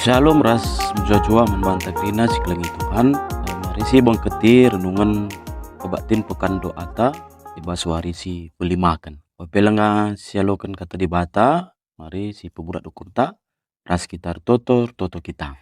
Shalom ras menjua-jua membantah krina siklengi Tuhan. Mari si bang keti renungan kebatin pekan doa ta ibas warisi pelimakan. Pelenga sialokan kata di bata, mari si pebudak dukun ta ras kita toto kita.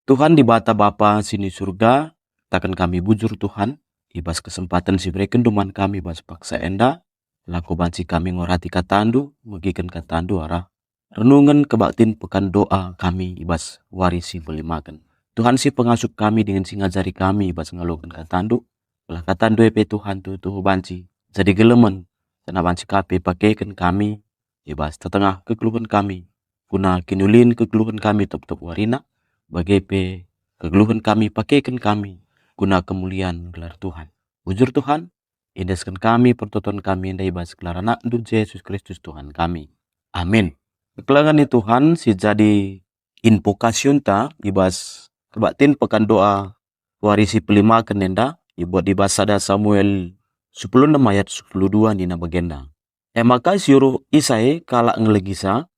Tuhan di bata Bapa sini surga, takkan kami bujur Tuhan, ibas kesempatan si berikan duman kami bas paksa enda, laku banci kami ngorati katandu, megikan katandu arah renungan kebaktin pekan doa kami ibas warisi belimakan. Tuhan si pengasup kami dengan si ngajari kami ibas ngalokan katandu. Lah katandu epe Tuhan tu banci. Jadi gelemen. Sana banci kape pakaikan kami ibas tetengah kekeluhan kami. Guna kinulin kekeluhan kami top warina. Bagepe kekeluhan kami pakaikan kami. Guna kemuliaan gelar Tuhan. Bujur Tuhan. Indeskan kami pertonton kami indah ibas gelar anak Yesus Kristus Tuhan kami. Amin. Kekelangan ni Tuhan si jadi invocation ta ibas kebatin pekan doa warisi pelima kenenda ibuat di basada Samuel 10 ayat 12 ni na bagenda. Maka siuruh Isai kalak ngelegisa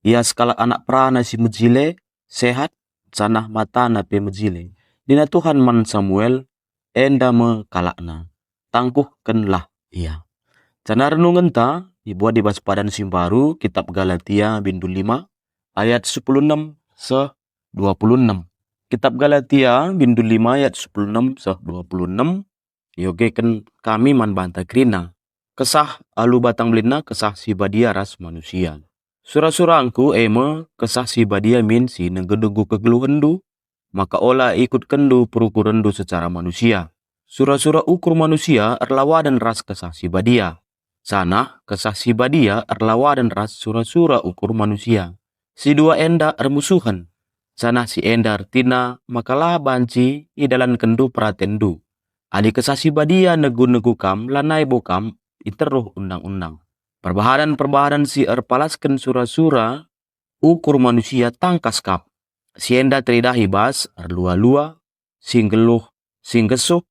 ia skala anak prana si mejile sehat canah mata na pe mejile. Dina Tuhan man Samuel enda me kalakna tangkuhkanlah ia. Cana renungan ta dibuat di Baspadan Simbaru, kitab Galatia bindu 5, ayat 16 se 26. Kitab Galatia bindu 5 ayat 16 se 26, yogekan kami man banta krina. Kesah alu batang belina kesah si badia ras manusia. Surah-surahku kesah si badia min si negedugu kegeluhendu, maka olah ikut kendu perukurendu secara manusia. Surah-surah ukur manusia erlawa dan ras kesah si badia. Sana kesah si badia erlawa dan ras surah-surah ukur manusia. Si dua enda ermusuhan. Sana si enda artina makalah banci idalan kendu pratendu. Adi kesah si badia negu-negu kam lanai bokam iteruh undang-undang. Perbaharan si erpalaskan surah-surah ukur manusia tangkas kap. Si enda teridahi bas erlua-lua, singgeluh, singgesuh,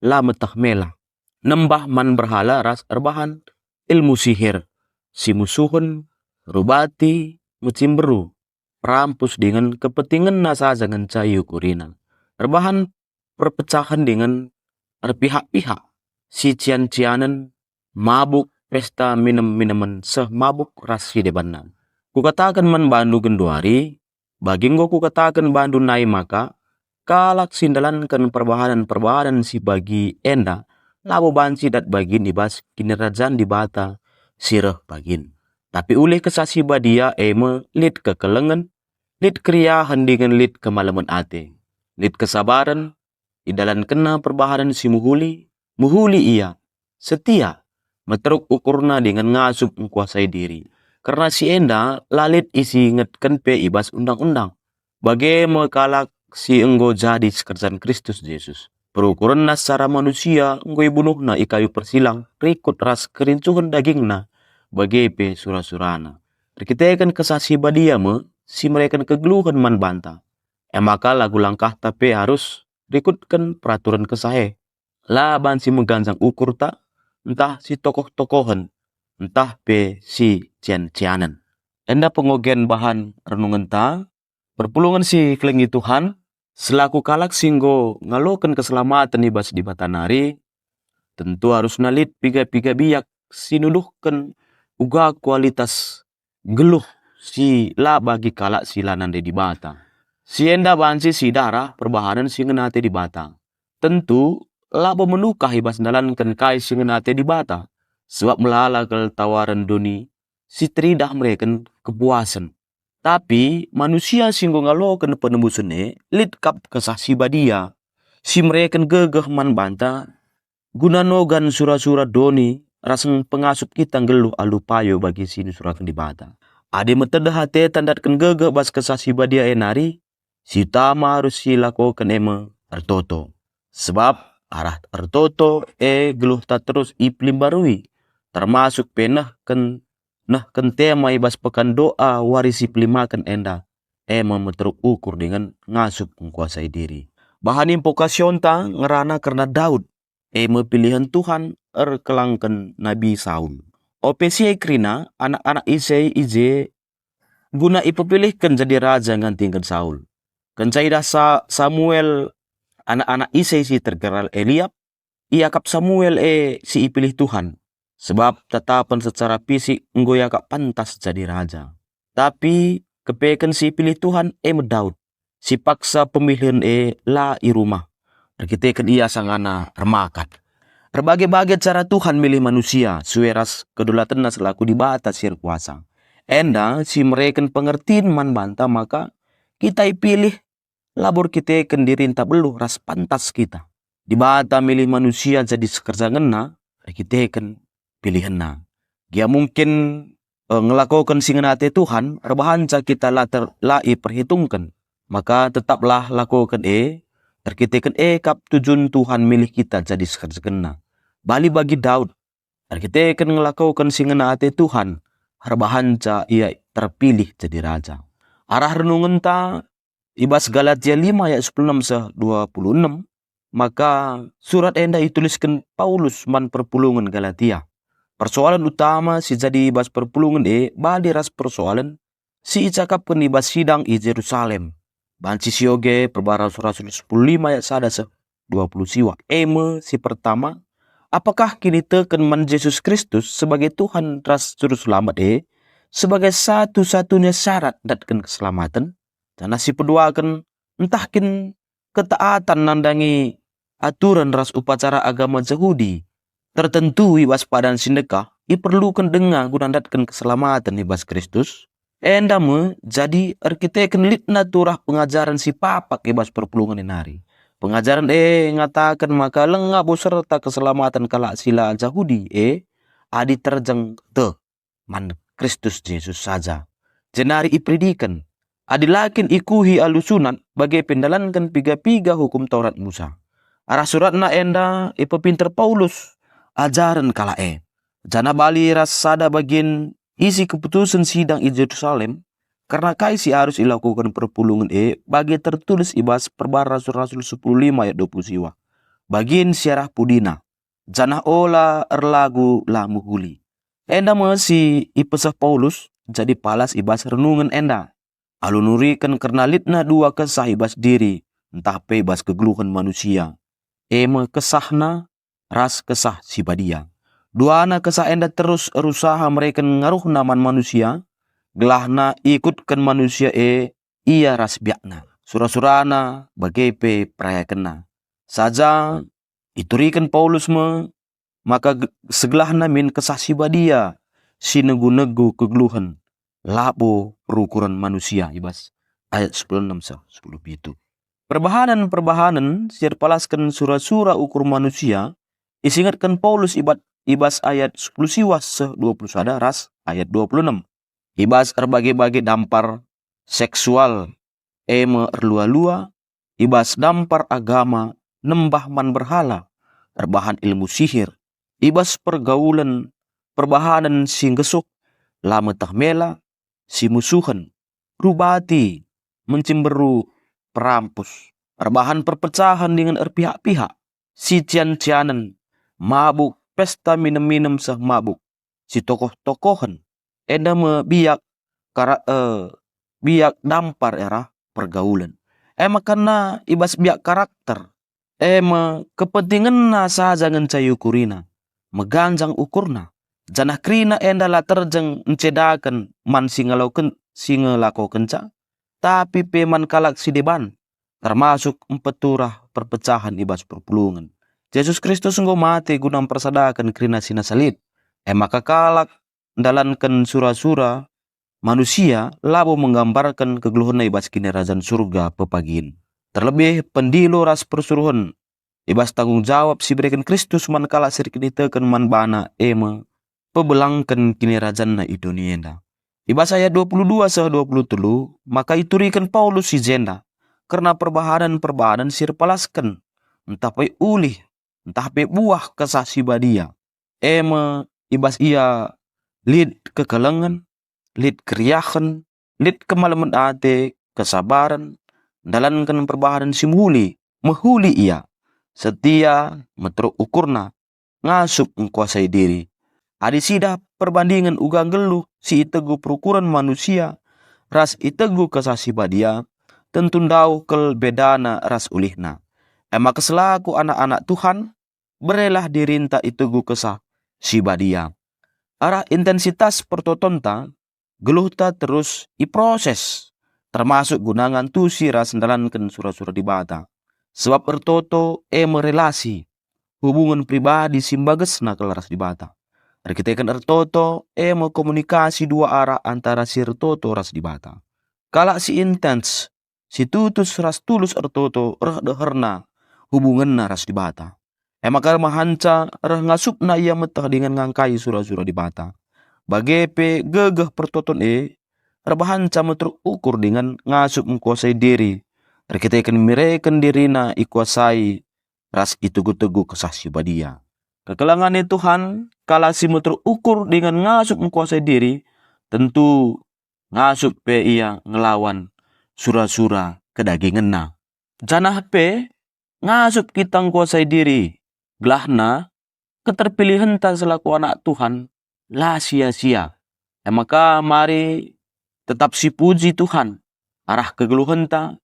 la metah melah. Nembah man berhala ras erbahan. Ilmu sihir, si musuhun, rubati, mucimberu, rampus dengan kepentingan nasa jangan cayu kurina. Erbahan perpecahan dengan erpihak-pihak, si cian-cianan, mabuk, pesta minum-minuman seh mabuk rasi debanan. Kukatakan man bandu genduari, baginggo kukatakan bandu nai maka, kalak sindalankan perbahanan si bagi enda, labo banci dat bagin ibas kinerajan di bata sirah bagin. Tapi oleh kesasi badia lid kekelengan, lid kriahan dengan lid kemalaman ate, lid kesabaran, idalan kena perbahanan si muhuli ia, setia, meteruk ukurna dengan ngasup mengkuasai diri. Karena si enda lalit isi ngetken pe ibas undang-undang. Bagaimana kalak si enggo jadi sekerjaan Kristus Yesus. Perukuran na secara manusia, ngoy bunuh na ikayu persilang, rikut ras kerincuhan daging na, bagepe surah-surana. Rikitekan kesasi badia si mereka kegeluhan man banta. Maka lagu langkah tapi harus rikutkan peraturan kesahe. Lah bansi mengganjang ukur tak, entah si tokoh-tokohan, entah pe si cian-cianan. Enda pengogen bahan renungan ta, perpulungan si kelengi Tuhan, selaku kalak singgo ngalokan keselamatan ibas di batanari, tentu harus nalit piga-piga biak sinuluhkan uga kualitas geluh si la bagi kalak silanan di bata. Si enda bansi si darah perbahanan si ngenate di bata. Tentu la memenukah ibas dalankan kai si ngenate di bata. Sebab melala kel tawaran doni si teridah mereka kepuasan. Tapi manusia singgo ngalokan penembusan lid kap kesah si badia. Si mereka gegeh man banta. Guna nogan surah-surah doni. Rasang pengasup kita ngeluh alupayo bagi sini surah di bata. Ade metedah hati tandatkan gegeh bas kesah si badia enari. Si utama harus silakokan ertoto. Sebab arah ertoto geluh tak terus iplim barui. Termasuk penah tema ibas pekan doa warisi pelimakan enda. Meteruk ukur dengan ngasup menguasai diri. Bahan impokasyon ta ngerana karena Daud. Pilihan Tuhan kelangkan Nabi Saul. Opesi krina anak-anak Isai ije guna ipepilihkan jadi raja ngantingkan Saul. Kencai dasa Samuel anak-anak Isai si tergeral Eliab, ia kap Samuel si ipilih Tuhan. Sebab tetapan secara fisik enggo ia kap pantas jadi raja. Tapi kepeken si pilih Tuhan Daud. Si paksa pemilihan la i rumah. Arkiteken ia sangana remakat. Berbagai-bagai cara Tuhan milih manusia, sueras kedulatan selaku di batas sir kuasa. Enda si mereka pengertiin man banta, maka kita pilih labor kita kendirin tak beluh ras pantas kita. Di bata milih manusia jadi sekerja ngena, kita kan pilihan na. Dia mungkin ngelakukan singenate Tuhan, rebahanca kita lai perhitungkan. Maka tetaplah lakukan terkitekan kap tujuan Tuhan milih kita jadi sekerja ngena. Bali bagi Daud, terkitekan ngelakukan singenate Tuhan, rebahanca ia terpilih jadi raja. Arah renungan ta ibas Galatia 5 ayat 16-26, maka surat enda dituliskan Paulus man perpulungan Galatia. Persoalan utama si jadi ibas perpulungan bali ras persoalan si icakapkan ibas sidang i Jerusalem. Banci sioge perbara Rasul 15 ayat 1-20 siwa. Si pertama, apakah kini teken man Yesus Kristus sebagai Tuhan ras juru selamat sebagai satu-satunya syarat datkan keselamatan? Dan si kedua akan entahkin ketaatan nandangi aturan ras upacara agama Yahudi tertentu ibas padan sindekah diperlukan dengan gunadatkan keselamatan ibas Kristus. Endame jadi arkiteken litna turah pengajaran si papak ibas perpulungan inari. Pengajaran ngatakan maka lengah beserta keselamatan kalak sila Yahudi adi terjeng te man Kristus Yesus saja. Jenari ipredikan adilakin ikuhi alusunan bagai pendalankan piga-piga hukum Taurat Musa. Arah suratna enda ipepinter Paulus ajaran kala jana bali rasada bagian isi keputusan sidang i Jerusalem karena kaisi harus dilakukan perpulungan bagi tertulis ibas perbara Rasul 15 ayat 20 siwa. Bagian siarah pudina jana ola erlagu lah muhuli. Enda masih ipesah Paulus jadi palas ibas renungan enda. Alunurikan karena litna dua kesah ibas diri entah ibas kegeluhan manusia. Kesahna ras kesah si badia. Dua anak kesah enda terus berusaha mereka ngaruh naman manusia. Gelahna ikutkan manusia ia ras biakna. Surah-surana bagai peraya kena. Saja iturikan Paulus maka segelahna min kesah si badia. Si negu-negu kegeluhan. Labo perukuran manusia ibas. Ayat 10 itu. Perbahanan sirpalaskan surah-surah ukur manusia. Isingatkan Paulus ibas ayat 10 siwas 20 ras ayat 26. Ibas berbagai-bagai dampar seksual erlua-lua. Ibas dampar agama nembah man berhala. Terbahan ilmu sihir. Ibas pergaulan perbahanan singgesuk. Lama tahmela si musuhan. Rubati mencimberu perampus. Perbahan perpecahan dengan pihak-pihak. Si cian-cianan mabuk pesta minum-minum sah mabuk. Si tokoh-tokohan enda biak dampar era pergaulan. Karena ibas biak karakter. Kepentingan na saja ngencai ukurina. Meganjang ukurna. Janah krina enda la terjeng encedakan man singelako kenca. Tapi peman kalak si deban. Termasuk empeturah perpecahan ibas perpulungan. Yesus Kristus engkau mati guna mempersadakan krina sina salib. Maka kalak dalankan surah-surah manusia labo menggambarkan kegeluhan ibas kini kerajaan surga pepagin. Terlebih pendilo ras persuruhan ibas tanggung jawab si berikan Kristus man kalak sirkinitekan man bana pebelangkan kini kerajaan na idunienda. Ibas ayat 22-23 maka iturikan Paulus si jenda karena perbahanan sirpalaskan entah pe ulih entah pe buah kesah si badia. Ibas ia lid kekelengan, lid keriahan, lid kemalaman ate, kesabaran, dalankan perbahanan si mehuli ia, setia, metruk ukurna, ngasup mengkuasai diri. Adi sidah perbandingan ugang geluh si itegu perukuran manusia, ras itegu kesah si badia, tentu ndau kel bedana ras ulihna. Maka selaku anak-anak Tuhan, berelah dirinta itu gu kesah si badia. Arah intensitas pertotonta, geluhta terus iproses, termasuk gunangan tusi ras ndalankan surah-surah di bata. Sebab ertoto merelasi, hubungan pribadi simbagesna kelas di bata. Kita ertoto mau komunikasi dua arah antara si ertoto ras di bata. Kala si intens, si tutus ras tulus ertoto deherna hubungan ras di bata. Maka mahanca ngasupna ia metah dengan ngangkai surah-surah di bata. Bagepe gegeh pertoton rebahanca terukur dengan ngasup mengkuasai diri. Kita mereken dirina ikuasai ras itu teguh kesah si badia. Kekelangan Tuhan, kala si terukur dengan ngasup mengkuasai diri, tentu ngasup pe ia ngelawan surah-surah kedagingan. Janah pe ngasup kita mengkuasai diri. Gelahna keterpilihan ta selaku anak Tuhan lah sia-sia. Maka mari tetap si puji Tuhan. Arah kegeluhan ta,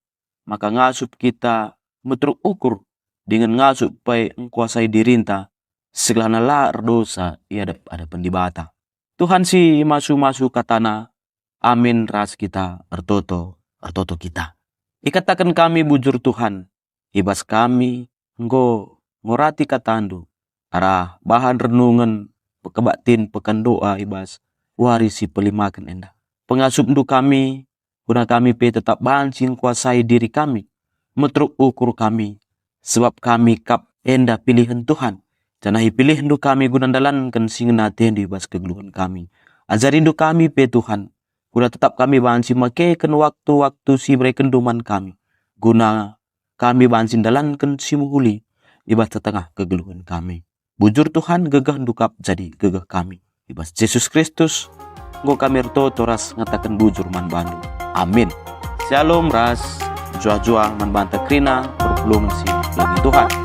maka ngasup kita terukur dengan ngasup pai mengkuasai dirinta segelana lar dosa ia ada pendibata. Tuhan si masu-masu katana, amin ras kita ertoto kita. Ikatakan kami bujur Tuhan, ibas kami ngorati katandu, arah bahan renungan pekebatin pekan doa ibas warisi pelimakan endah. Pengasup ndu kami, guna kami pe tetap bansin kuasai diri kami, metruk ukur kami, sebab kami kap endah pilihan Tuhan. Janahi pilih ndu kami guna dalankan singna tendi ibas kegeluhan kami. Ajari ndu kami pe Tuhan, guna tetap kami bansin makeken waktu-waktu si berekenduman kami, guna kami bansin dalankan si muhuli ibas tetengah kegeluhan kami. Bujur Tuhan gegah ndukap jadi gegah kami. Ibas Yesus Kristus, kami ertoto ras ngatakan bujur man bandu. Amin. Shalom ras, jua-jua man banta krina, berpulung si lagi Tuhan.